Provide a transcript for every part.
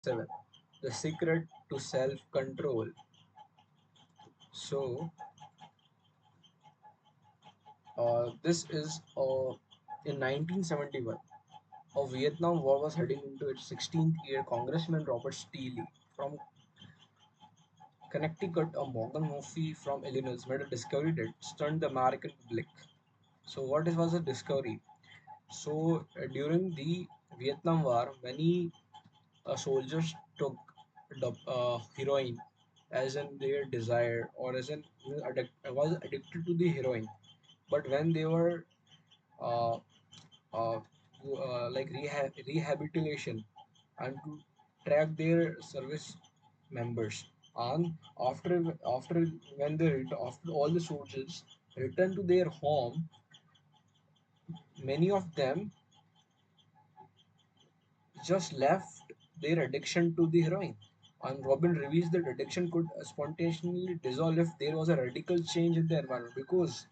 7. The Secret to Self Control. So, this is in 1971. A Vietnam War was heading into its 16th year. Congressman Robert Steele from Connecticut, a Morgan Murphy from Illinois, made a discovery that stunned the American public. So, was the discovery? So, during the Vietnam War, many soldiers took heroin as in their desire or as in was addicted to the heroin. But when they were uh, uh, like rehabilitation and to track their service members, and after when after all the soldiers return to their home, many of them just left their addiction to the heroin. And Robin reveals that addiction could spontaneously dissolve if there was a radical change in the environment. Because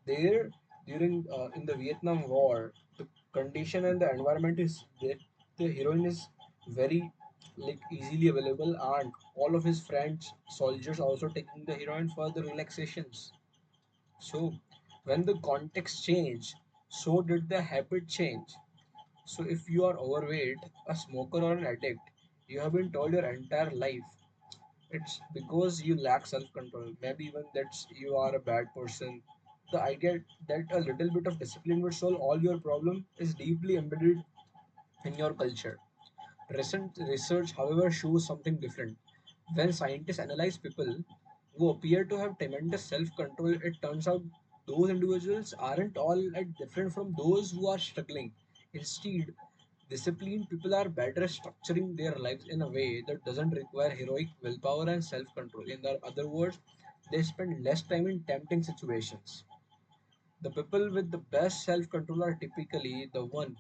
there, during in the Vietnam War, the condition and the environment is that the heroin is very like easily available, and all of his friends, soldiers, also taking the heroin for the relaxations. So when the context changed, so did the habit change. So if you are overweight, a smoker or an addict, you have been told your entire life it's because you lack self-control. Maybe even that's you are a bad person. The idea that a little bit of discipline would solve all your problem is deeply embedded in your culture. Recent research, however, shows something different. When scientists analyze people who appear to have tremendous self-control, it turns out those individuals aren't all that different from those who are struggling. Instead, disciplined people are better at structuring their lives in a way that doesn't require heroic willpower and self-control. In other words, they spend less time in tempting situations. The people with the best self-control are typically the one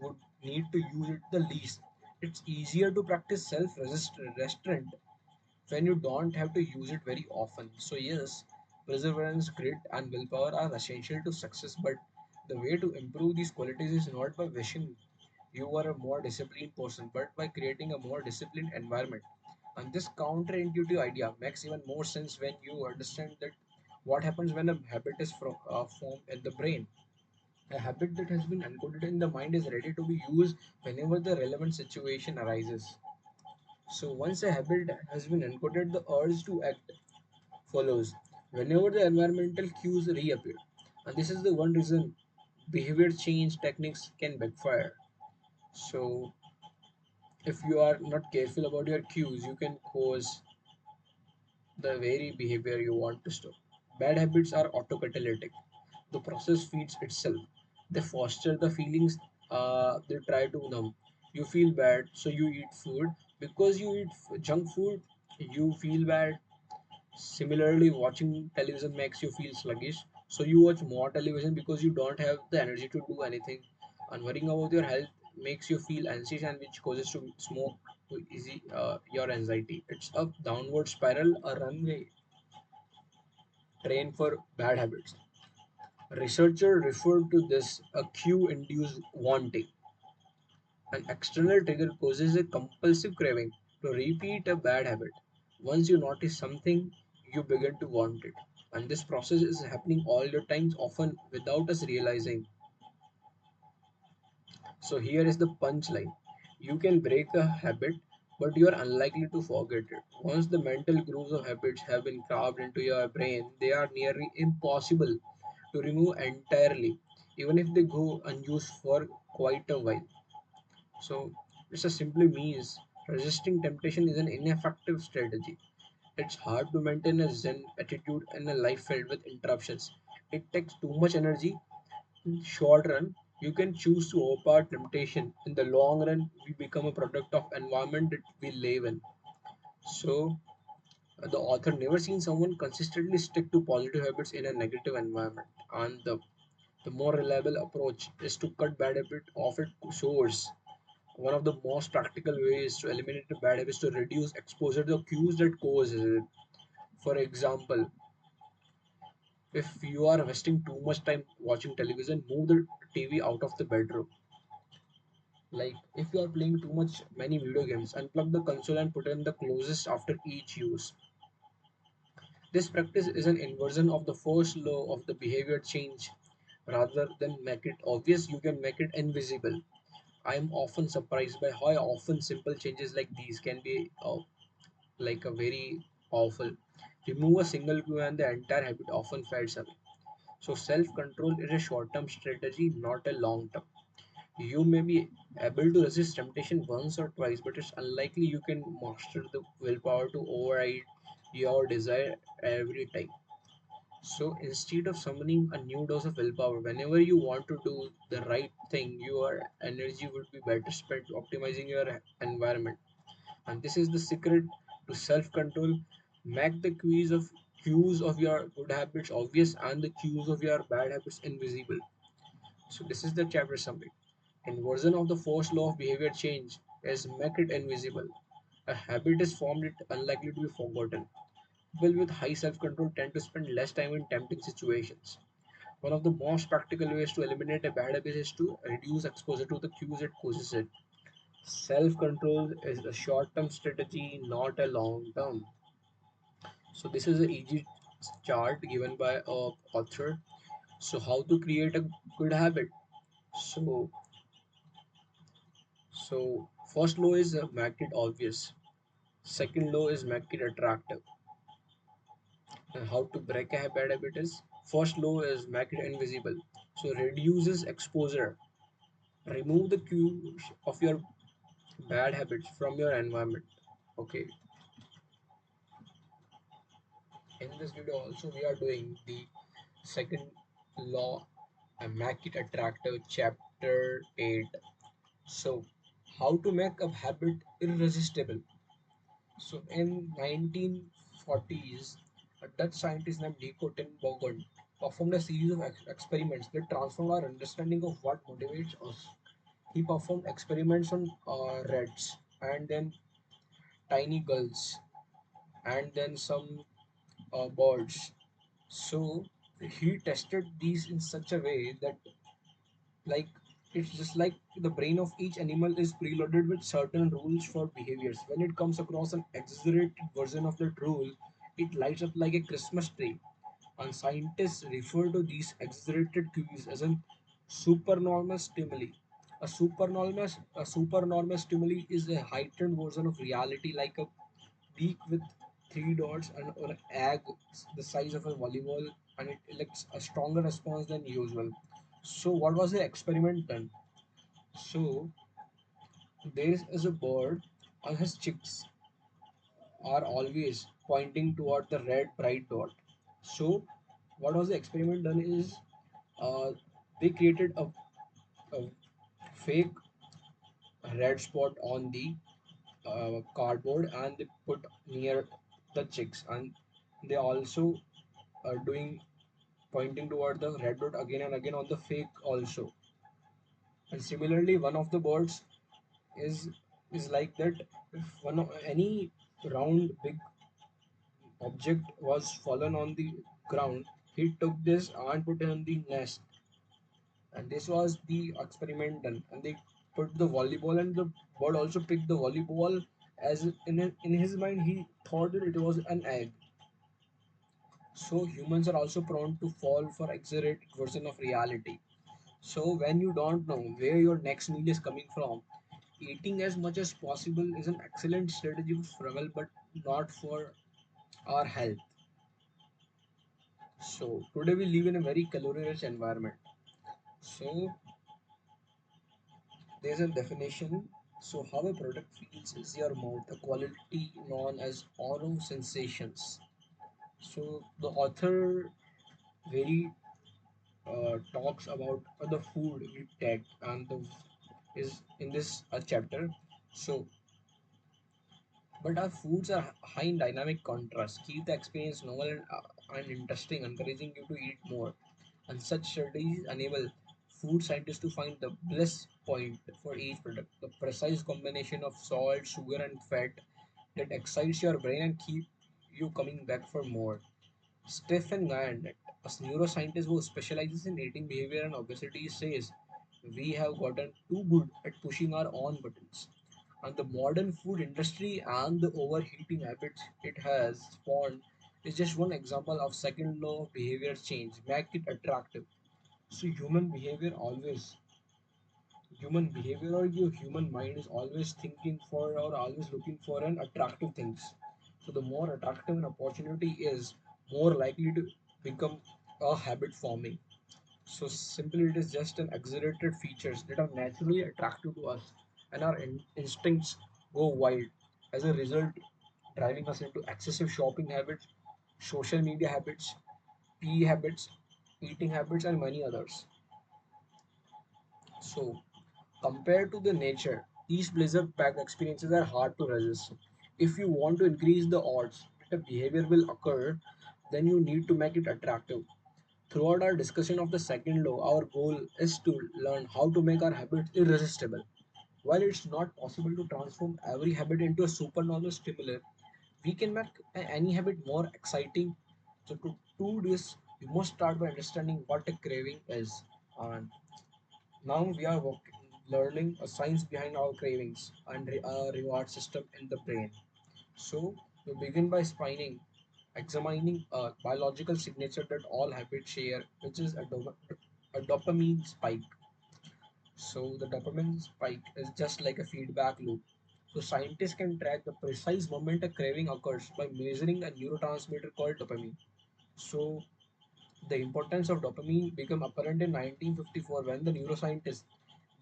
who need to use it the least. It's easier to practice self-restraint when you don't have to use it very often. So yes, perseverance, grit, and willpower are essential to success, but the way to improve these qualities is not by wishing you are a more disciplined person, but by creating a more disciplined environment. And this counterintuitive idea makes even more sense when you understand that what happens when a habit is formed in the brain. A habit that has been encoded in the mind is ready to be used whenever the relevant situation arises. So once a habit has been encoded, the urge to act follows whenever the environmental cues reappear. And this is the one reason behavior change techniques can backfire. So if you are not careful about your cues, you can cause the very behavior you want to stop. Bad habits are autocatalytic. The process feeds itself. They foster the feelings they try to numb. You feel bad, so you eat food. Because you eat junk food, you feel bad. Similarly, watching television makes you feel sluggish, so you watch more television because you don't have the energy to do anything. And worrying about your health makes you feel anxious, and which causes to smoke to easy your anxiety. It's a downward spiral, a runway train for bad habits. Researchers refer to this a cue-induced wanting. An external trigger causes a compulsive craving to repeat a bad habit. Once you notice something, you begin to want it. And this process is happening all the times, often without us realizing. So here is the punchline. You can break a habit, but you are unlikely to forget it. Once the mental grooves of habits have been carved into your brain, they are nearly impossible to remove entirely, even if they go unused for quite a while. So this just simply means resisting temptation is an ineffective strategy. It's hard to maintain a zen attitude in a life filled with interruptions. It takes too much energy. In short run, you can choose to overpower temptation. In the long run, we become a product of environment that we live in. So the author never seen someone consistently stick to positive habits in a negative environment. And the more reliable approach is to cut bad habit off at source. One of the most practical ways to eliminate a bad habit is to reduce exposure to the cues that causes it. For example, if you are wasting too much time watching television, move the TV out of the bedroom. Like if you are playing too much many video games, unplug the console and put in the closest after each use. This practice is an inversion of the first law of the behavior change. Rather than make it obvious, you can make it invisible. I am often surprised by how often simple changes like these can be like a very powerful. Remove a single cue and the entire habit often fades away. So self-control is a short-term strategy, not a long-term. You may be able to resist temptation once or twice, but it's unlikely you can master the willpower to override your desire every time. So instead of summoning a new dose of willpower, whenever you want to do the right thing, your energy would be better spent optimizing your environment. And this is the secret to self-control. Make the cues of your good habits obvious and the cues of your bad habits invisible. So this is the chapter summary. Inversion of the first law of behavior change is make it invisible. A habit is formed, it unlikely to be forgotten. People with high self-control tend to spend less time in tempting situations. One of the most practical ways to eliminate a bad habit is to reduce exposure to the cues it causes it. Self-control is a short-term strategy, not a long-term. So this is an easy chart given by a author. So how to create a good habit? So first law is make it obvious. Second law is make it attractive. And how to break a bad habit is first law is make it invisible. So reduces exposure. Remove the cues of your bad habits from your environment. Okay, in this video also we are doing the second law and make it attractive, chapter 8. So how to make a habit irresistible. So in 1940s, a Dutch scientist named Nico ten Bogon performed a series of experiments that transformed our understanding of what motivates us. He performed experiments on rats and then tiny gulls and then some birds. So he tested these in such a way that, like, it's just like the brain of each animal is preloaded with certain rules for behaviors. When it comes across an exaggerated version of that rule, it lights up like a Christmas tree. And scientists refer to these exaggerated cues as a supernormal stimuli. A supernormal stimuli is a heightened version of reality, like a beak with three dots and or an egg the size of a volleyball, and it elicits a stronger response than usual. So what was the experiment done? So there is a bird and his chicks are always pointing toward the red bright dot. So what was the experiment done is uh, they created a fake red spot on the cardboard and they put near the chicks, and they also are doing pointing toward the red dot again and again on the fake also. And similarly one of the birds is like that. If any round big object was fallen on the ground, he took this and put it on the nest. And this was the experiment done. And they put the volleyball, and the bird also picked the volleyball, as in his mind he thought that it was an egg. So humans are also prone to fall for exaggerated version of reality. So when you don't know where your next meal is coming from, eating as much as possible is an excellent strategy for survival, but not for our health. So today we live in a very calorie-rich environment. So there's a definition. So how a product feels is your mouth, a quality known as oral sensations. So the author very talks about the food we take and the is in this chapter. So but our foods are high in dynamic contrast, keep the experience novel and interesting, encouraging you to eat more. And such strategies enable food scientists to find the bliss point for each product, the precise combination of salt, sugar, and fat that excites your brain and keep you coming back for more. Stephen Guyan, a neuroscientist who specializes in eating behavior and obesity, says We have gotten too good at pushing our own buttons. And the modern food industry and the overheating habits it has spawned is just one example of second law of behavior change. Make it attractive. So human behavior or your human mind is always thinking for or always looking for an attractive things. So the more attractive an opportunity is, more likely to become a habit forming. So simply it is just an exaggerated features that are naturally attractive to us, and our instincts go wild. As a result, driving us into excessive shopping habits, social media habits, tea habits, eating habits, and many others. So compared to the nature, these blizzard pack experiences are hard to resist. If you want to increase the odds that a behavior will occur, then you need to make it attractive. Throughout our discussion of the second law, our goal is to learn how to make our habits irresistible. While it's not possible to transform every habit into a supernormal stimuli, we can make any habit more exciting. So to do this, we must start by understanding what a craving is. And now we are learning a science behind our cravings and a reward system in the brain. So we begin by examining a biological signature that all habits share, which is a dopamine spike. So the dopamine spike is just like a feedback loop. So scientists can track the precise moment a craving occurs by measuring a neurotransmitter called dopamine. So the importance of dopamine became apparent in 1954 when the neuroscientist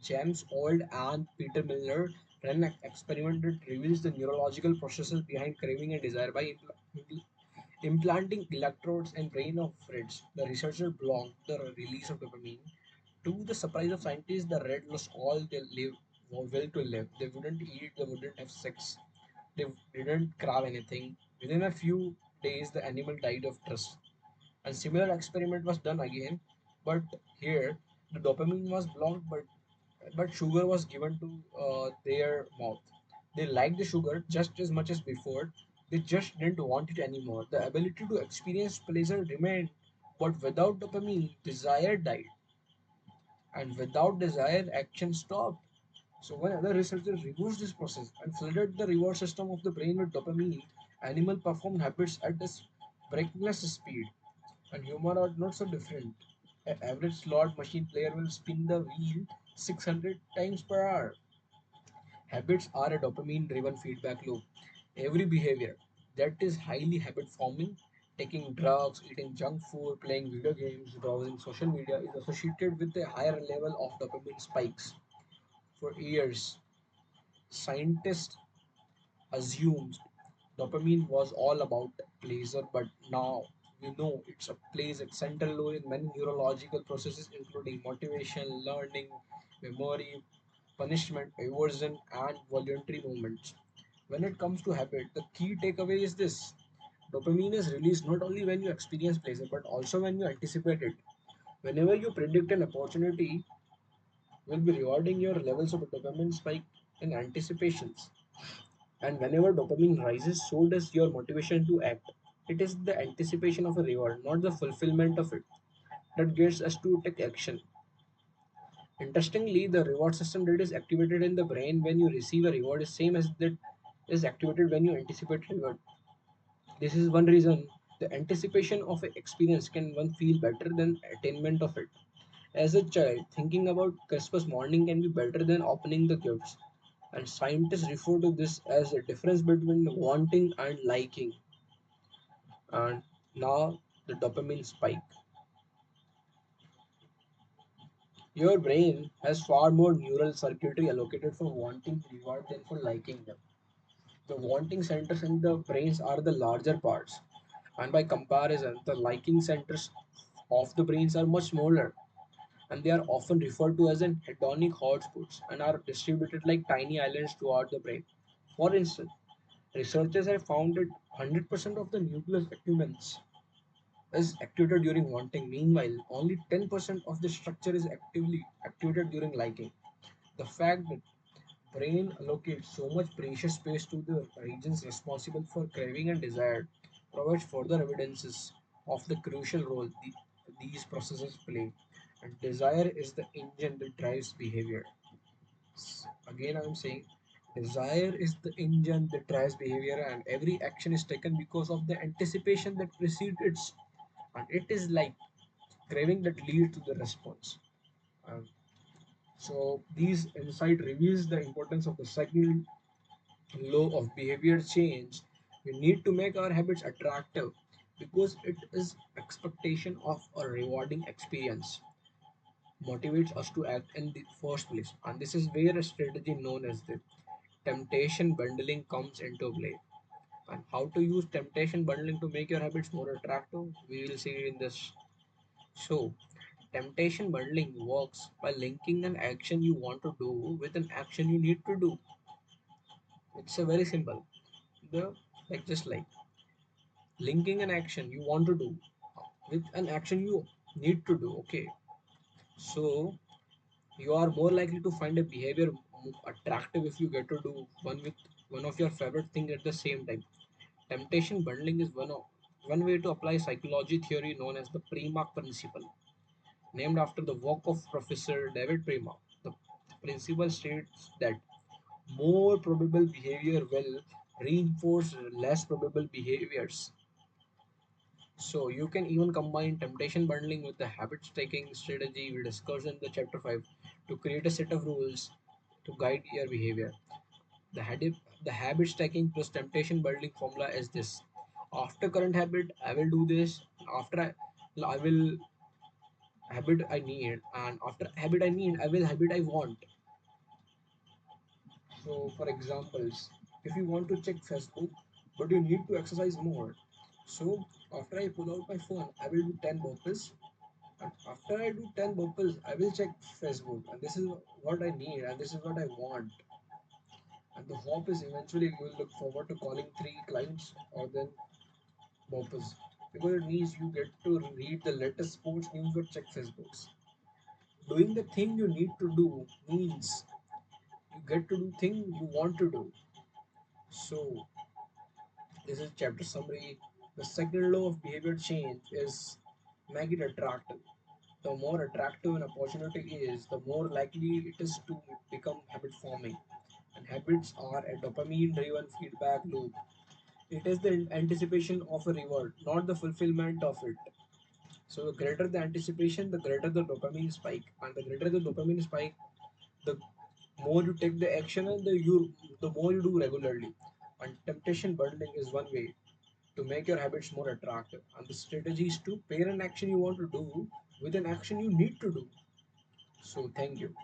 James Old and Peter Miller ran an experiment that reveals the neurological processes behind craving and desire by implanting electrodes in brain of rats. The researchers blocked the release of dopamine. To the surprise of scientists, the rat lost all their will to live. They wouldn't eat, they wouldn't have sex, they didn't crave anything. Within a few days, the animal died of thirst. A similar experiment was done again, but here the dopamine was blocked, but sugar was given to their mouth. They liked the sugar just as much as before. They just didn't want it anymore. The ability to experience pleasure remained, but without dopamine, desire died, and without desire, action stopped. So when other researchers reversed this process and flooded the reward system of the brain with dopamine, animal performed habits at this breakneck speed, and human are not so different. An average slot machine player will spin the wheel 600 times per hour. Habits are a dopamine driven feedback loop. Every behavior that is highly habit forming, taking drugs, eating junk food, playing video games, browsing social media, is associated with a higher level of dopamine spikes. For years, scientists assumed dopamine was all about pleasure, but now we know it's a plays a central role in many neurological processes, including motivation, learning, memory, punishment, aversion, and voluntary movements. When it comes to habit, the key takeaway is this: dopamine is released not only when you experience pleasure, but also when you anticipate it. Whenever you predict an opportunity, will be rewarding your levels of dopamine spike in anticipations. And whenever dopamine rises, so does your motivation to act. It is the anticipation of a reward, not the fulfillment of it, that gets us to take action. Interestingly, the reward system that is activated in the brain when you receive a reward is same as that is activated when you anticipate reward. This is one reason the anticipation of an experience can one feel better than attainment of it. As a child, thinking about Christmas morning can be better than opening the gifts. And scientists refer to this as a difference between wanting and liking. And now the dopamine spike. Your brain has far more neural circuitry allocated for wanting reward than for liking them. The wanting centers in the brains are the larger parts, and by comparison, the liking centers of the brains are much smaller, and they are often referred to as an hedonic hotspots and are distributed like tiny islands throughout the brain. For instance, researchers have found that 100% of the nucleus accumbens is activated during wanting. Meanwhile, only 10% of the structure is actively activated during liking. The fact that brain allocates so much precious space to the regions responsible for craving and desire provides further evidences of the crucial role these processes play. And desire is the engine that drives behavior. Again, I'm saying desire is the engine that drives behavior, and every action is taken because of the anticipation that precedes it. And it is like craving that leads to the response. Um, so, these insight reveals the importance of the second law of behavior change. We need to make our habits attractive because it is expectation of a rewarding experience motivates us to act in the first place. And this is where a strategy known as the temptation bundling comes into play. And how to use temptation bundling to make your habits more attractive, we will see in this show. Temptation bundling works by linking an action you want to do with an action you need to do. It's a very simple. The just like linking an action you want to do with an action you need to do. Okay, so you are more likely to find a behavior attractive if you get to do one with one of your favorite thing at the same time. Temptation bundling is one way to apply psychology theory known as the Premack principle, named after the work of Professor David Premack. The principle states that more probable behavior will reinforce less probable behaviors. So you can even combine temptation bundling with the habit stacking strategy we discussed in the chapter 5 to create a set of rules to guide your behavior. The habit, the habit stacking plus temptation bundling formula is this. After current habit, I will do this. I will habit I need, and after habit I need, I will habit I want. So, for examples, if you want to check Facebook, but you need to exercise more. So, after I pull out my phone, I will do 10 burpees. And after I do 10 burpees, I will check Facebook. And this is what I need, and this is what I want. And the hope is eventually you will look forward to calling 3 clients or then burpees. Because it means you get to read the latest sports news or check Facebooks. Doing the thing you need to do means you get to do thing you want to do. So this is chapter summary. The second law of behavior change is make it attractive. The more attractive an opportunity is, the more likely it is to become habit forming. And habits are a dopamine driven feedback loop. It is the anticipation of a reward, not the fulfillment of it. So the greater the anticipation, the greater the dopamine spike. And the greater the dopamine spike, the more you take the action and the more you do regularly. And temptation bundling is one way to make your habits more attractive. And the strategy is to pair an action you want to do with an action you need to do. So thank you.